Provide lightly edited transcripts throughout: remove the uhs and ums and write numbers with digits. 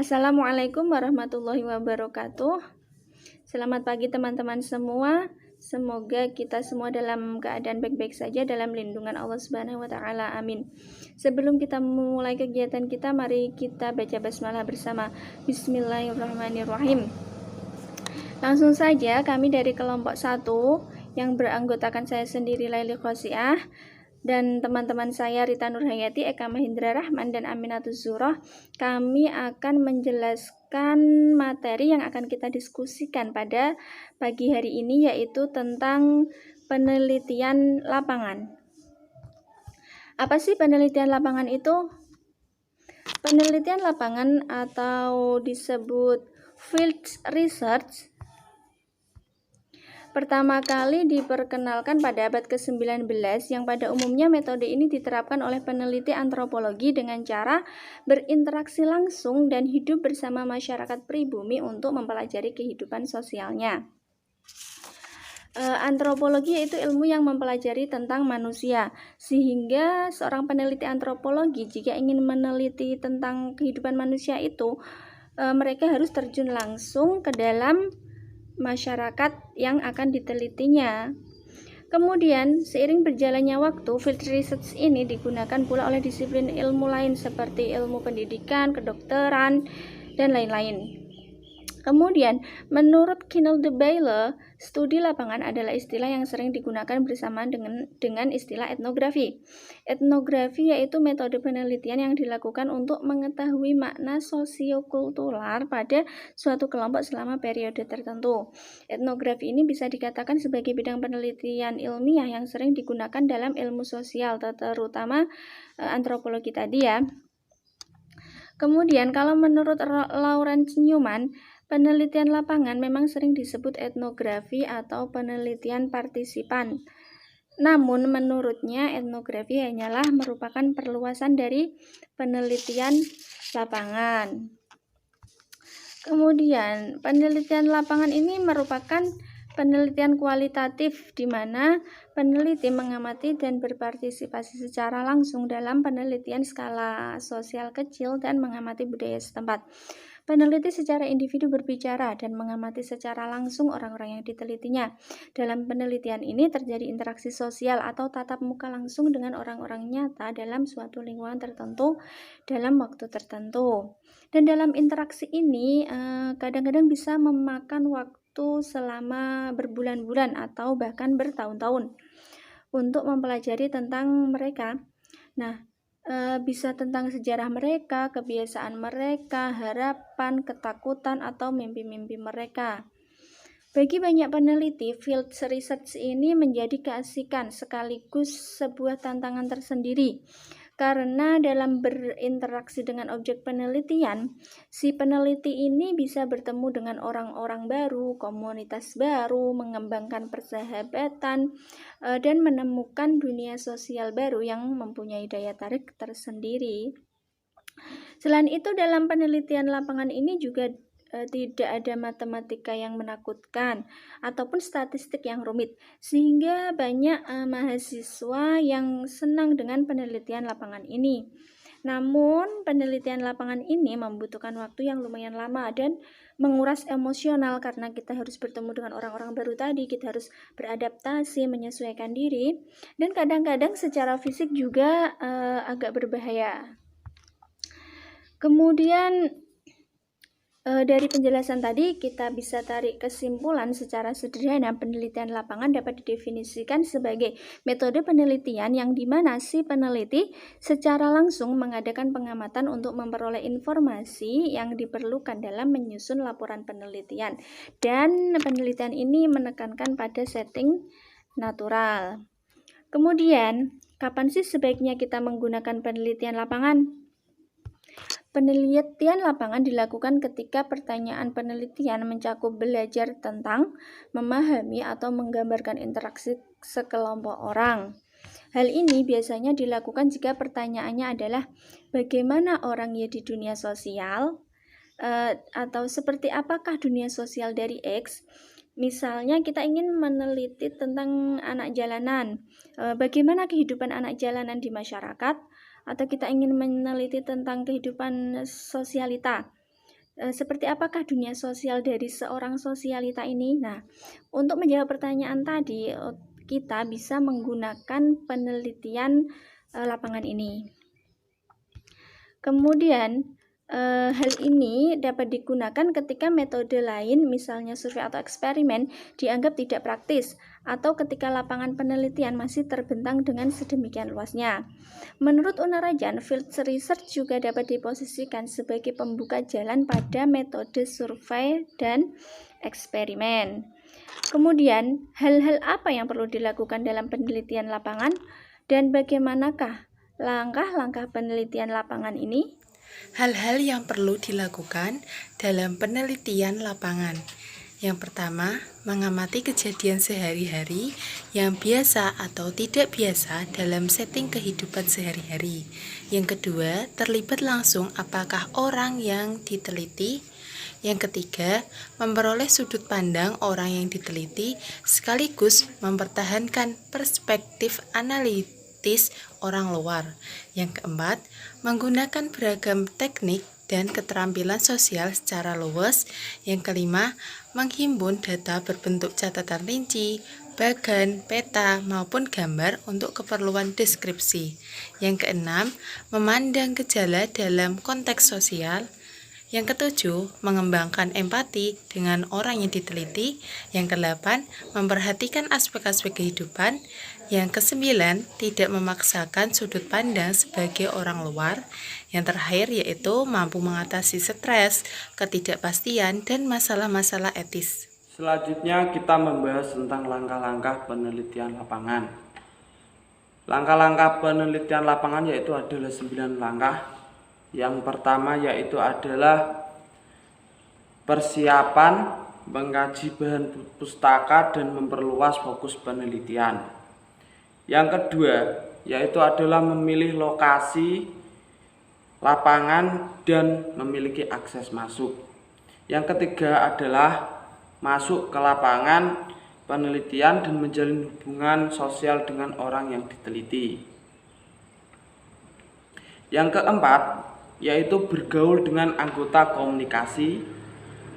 Assalamualaikum warahmatullahi wabarakatuh. Selamat pagi teman-teman semua. Semoga kita semua dalam keadaan baik-baik saja dalam lindungan Allah Subhanahu wa taala. Amin. Sebelum kita memulai kegiatan kita, mari kita baca basmalah bersama. Bismillahirrahmanirrahim. Langsung saja, kami dari kelompok 1 yang beranggotakan saya sendiri Laili Khosiah dan teman-teman saya Rita Nurhayati, Eka Mahindra Rahman, dan Aminatus Zuroh, kami akan menjelaskan materi yang akan kita diskusikan pada pagi hari ini, yaitu tentang penelitian lapangan. Apa sih penelitian lapangan itu? Penelitian lapangan atau disebut field research pertama kali diperkenalkan pada abad ke-19, yang pada umumnya metode ini diterapkan oleh peneliti antropologi dengan cara berinteraksi langsung dan hidup bersama masyarakat pribumi untuk mempelajari kehidupan sosialnya. Antropologi yaitu ilmu yang mempelajari tentang manusia, sehingga seorang peneliti antropologi jika ingin meneliti tentang kehidupan manusia itu, mereka harus terjun langsung ke dalam masyarakat yang akan ditelitinya. Kemudian, seiring berjalannya waktu, field research ini digunakan pula oleh disiplin ilmu lain seperti ilmu pendidikan, kedokteran, dan lain-lain. Kemudian, menurut Kinel-de-Bayle, studi lapangan adalah istilah yang sering digunakan bersamaan dengan istilah etnografi. Etnografi yaitu metode penelitian yang dilakukan untuk mengetahui makna sosiokultural pada suatu kelompok selama periode tertentu. Etnografi ini bisa dikatakan sebagai bidang penelitian ilmiah yang sering digunakan dalam ilmu sosial, terutama antropologi tadi ya. Kemudian, kalau menurut Lawrence Newman, penelitian lapangan memang sering disebut etnografi atau penelitian partisipan. Namun menurutnya etnografi hanyalah merupakan perluasan dari penelitian lapangan. Kemudian penelitian lapangan ini merupakan penelitian kualitatif di mana peneliti mengamati dan berpartisipasi secara langsung dalam penelitian skala sosial kecil dan mengamati budaya setempat. Peneliti secara individu berbicara dan mengamati secara langsung orang-orang yang ditelitinya. Dalam penelitian ini terjadi interaksi sosial atau tatap muka langsung dengan orang-orang nyata dalam suatu lingkungan tertentu dalam waktu tertentu. Dan dalam interaksi ini kadang-kadang bisa memakan waktu selama berbulan-bulan atau bahkan bertahun-tahun untuk mempelajari tentang mereka. Nah, bisa tentang sejarah mereka, kebiasaan mereka, harapan, ketakutan, atau mimpi-mimpi mereka. Bagi banyak peneliti, field research ini menjadi keasikan sekaligus sebuah tantangan tersendiri. Karena dalam berinteraksi dengan objek penelitian, si peneliti ini bisa bertemu dengan orang-orang baru, komunitas baru, mengembangkan persahabatan, dan menemukan dunia sosial baru yang mempunyai daya tarik tersendiri. Selain itu, dalam penelitian lapangan ini juga tidak ada matematika yang menakutkan ataupun statistik yang rumit, sehingga banyak mahasiswa yang senang dengan penelitian lapangan ini. Namun, penelitian lapangan ini membutuhkan waktu yang lumayan lama dan menguras emosional karena kita harus bertemu dengan orang-orang baru tadi, kita harus beradaptasi, menyesuaikan diri, dan kadang-kadang secara fisik juga agak berbahaya. Kemudian, dari penjelasan tadi kita bisa tarik kesimpulan secara sederhana, penelitian lapangan dapat didefinisikan sebagai metode penelitian yang dimana si peneliti secara langsung mengadakan pengamatan untuk memperoleh informasi yang diperlukan dalam menyusun laporan penelitian, dan penelitian ini menekankan pada setting natural. Kemudian, kapan sih sebaiknya kita menggunakan penelitian lapangan? Penelitian lapangan dilakukan ketika pertanyaan penelitian mencakup belajar tentang, memahami, atau menggambarkan interaksi sekelompok orang. Hal ini biasanya dilakukan jika pertanyaannya adalah bagaimana orang di dunia sosial, atau seperti apakah dunia sosial dari X. Misalnya kita ingin meneliti tentang anak jalanan, bagaimana kehidupan anak jalanan di masyarakat, atau kita ingin meneliti tentang kehidupan sosialita, seperti apakah dunia sosial dari seorang sosialita ini? Nah, untuk menjawab pertanyaan tadi, kita bisa menggunakan penelitian lapangan ini. Kemudian hal ini dapat digunakan ketika metode lain, misalnya survei atau eksperimen, dianggap tidak praktis, atau ketika lapangan penelitian masih terbentang dengan sedemikian luasnya. Menurut Unarajan, field research juga dapat diposisikan sebagai pembuka jalan pada metode survei dan eksperimen. Kemudian, hal-hal apa yang perlu dilakukan dalam penelitian lapangan, dan bagaimanakah langkah-langkah penelitian lapangan ini? Hal-hal yang perlu dilakukan dalam penelitian lapangan. Yang pertama, mengamati kejadian sehari-hari yang biasa atau tidak biasa dalam setting kehidupan sehari-hari. Yang kedua, terlibat langsung apakah orang yang diteliti. Yang ketiga, memperoleh sudut pandang orang yang diteliti sekaligus mempertahankan perspektif analitis orang luar. Yang keempat, menggunakan beragam teknik dan keterampilan sosial secara luas. Yang kelima, menghimpun data berbentuk catatan rinci, bagan, peta, maupun gambar untuk keperluan deskripsi. Yang keenam, memandang gejala dalam konteks sosial. Yang ketujuh, mengembangkan empati dengan orang yang diteliti. Yang kedelapan, memperhatikan aspek-aspek kehidupan. Yang kesembilan, tidak memaksakan sudut pandang sebagai orang luar. Yang terakhir yaitu mampu mengatasi stres, ketidakpastian, dan masalah-masalah etis. Selanjutnya kita membahas tentang langkah-langkah penelitian lapangan. Langkah-langkah penelitian lapangan yaitu adalah 9 langkah. Yang pertama yaitu adalah persiapan, mengkaji bahan pustaka dan memperluas fokus penelitian. Yang kedua yaitu adalah memilih lokasi lapangan dan memiliki akses masuk. Yang ketiga adalah masuk ke lapangan penelitian dan menjalin hubungan sosial dengan orang yang diteliti. Yang keempat yaitu bergaul dengan anggota komunikasi.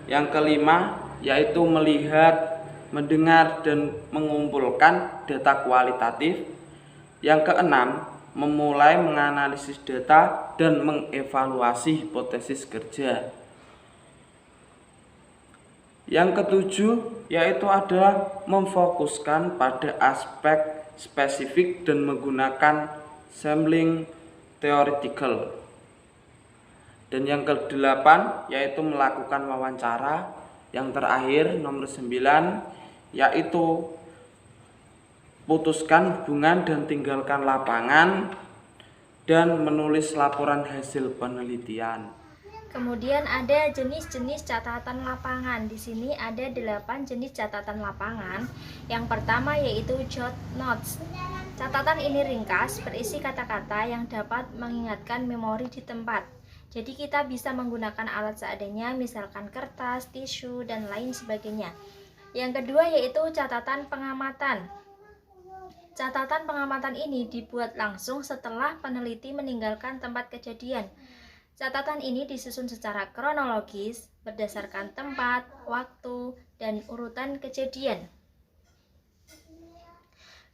Yang kelima yaitu melihat, mendengar, dan mengumpulkan data kualitatif. Yang keenam, memulai menganalisis data dan mengevaluasi hipotesis kerja. Yang ketujuh yaitu adalah memfokuskan pada aspek spesifik dan menggunakan sampling theoretical. Dan yang kedelapan yaitu melakukan wawancara. Yang terakhir nomor 9 yaitu putuskan hubungan dan tinggalkan lapangan dan menulis laporan hasil penelitian. Kemudian ada jenis-jenis catatan lapangan. Di sini ada 8 jenis catatan lapangan. Yang pertama yaitu jot notes. Catatan ini ringkas, berisi kata-kata yang dapat mengingatkan memori di tempat. Jadi kita bisa menggunakan alat seadanya, misalkan kertas, tisu, dan lain sebagainya. Yang kedua yaitu catatan pengamatan. Catatan pengamatan ini dibuat langsung setelah peneliti meninggalkan tempat kejadian. Catatan ini disusun secara kronologis berdasarkan tempat, waktu, dan urutan kejadian.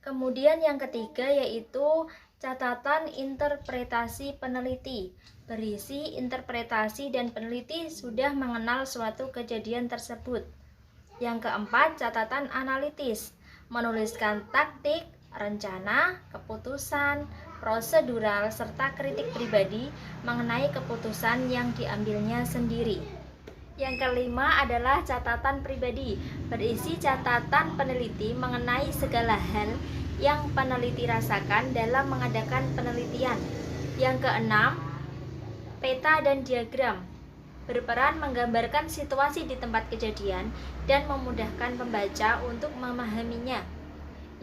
Kemudian yang ketiga yaitu catatan interpretasi peneliti. Berisi interpretasi dan peneliti sudah mengenal suatu kejadian tersebut. Yang keempat, catatan analitis. Menuliskan taktik, rencana, keputusan, prosedural, serta kritik pribadi mengenai keputusan yang diambilnya sendiri. Yang kelima adalah catatan pribadi. Berisi catatan peneliti mengenai segala hal yang peneliti rasakan dalam mengadakan penelitian. Yang keenam, peta dan diagram. Berperan menggambarkan situasi di tempat kejadian dan memudahkan pembaca untuk memahaminya.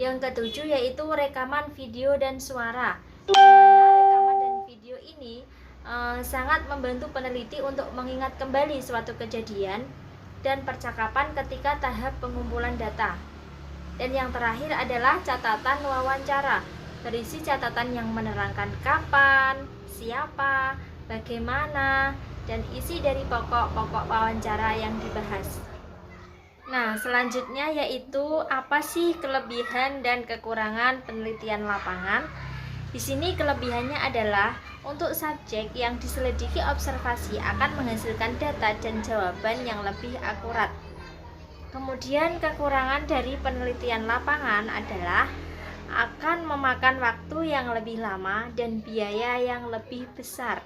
Yang ketujuh yaitu rekaman video dan suara. Di mana rekaman dan video ini sangat membantu peneliti untuk mengingat kembali suatu kejadian dan percakapan ketika tahap pengumpulan data. Dan yang terakhir adalah catatan wawancara. Berisi catatan yang menerangkan kapan, siapa, bagaimana, dan isi dari pokok-pokok wawancara yang dibahas. Nah, selanjutnya yaitu apa sih kelebihan dan kekurangan penelitian lapangan? Di sini kelebihannya adalah untuk subjek yang diselidiki observasi akan menghasilkan data dan jawaban yang lebih akurat. Kemudian kekurangan dari penelitian lapangan adalah akan memakan waktu yang lebih lama dan biaya yang lebih besar.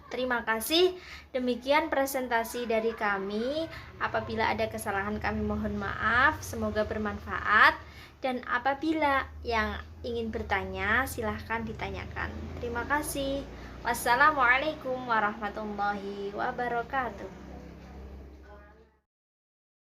Terima kasih. Demikian presentasi dari kami. Apabila ada kesalahan kami mohon maaf. Semoga bermanfaat. Dan apabila yang ingin bertanya silahkan ditanyakan. Terima kasih. Wassalamualaikum warahmatullahi wabarakatuh.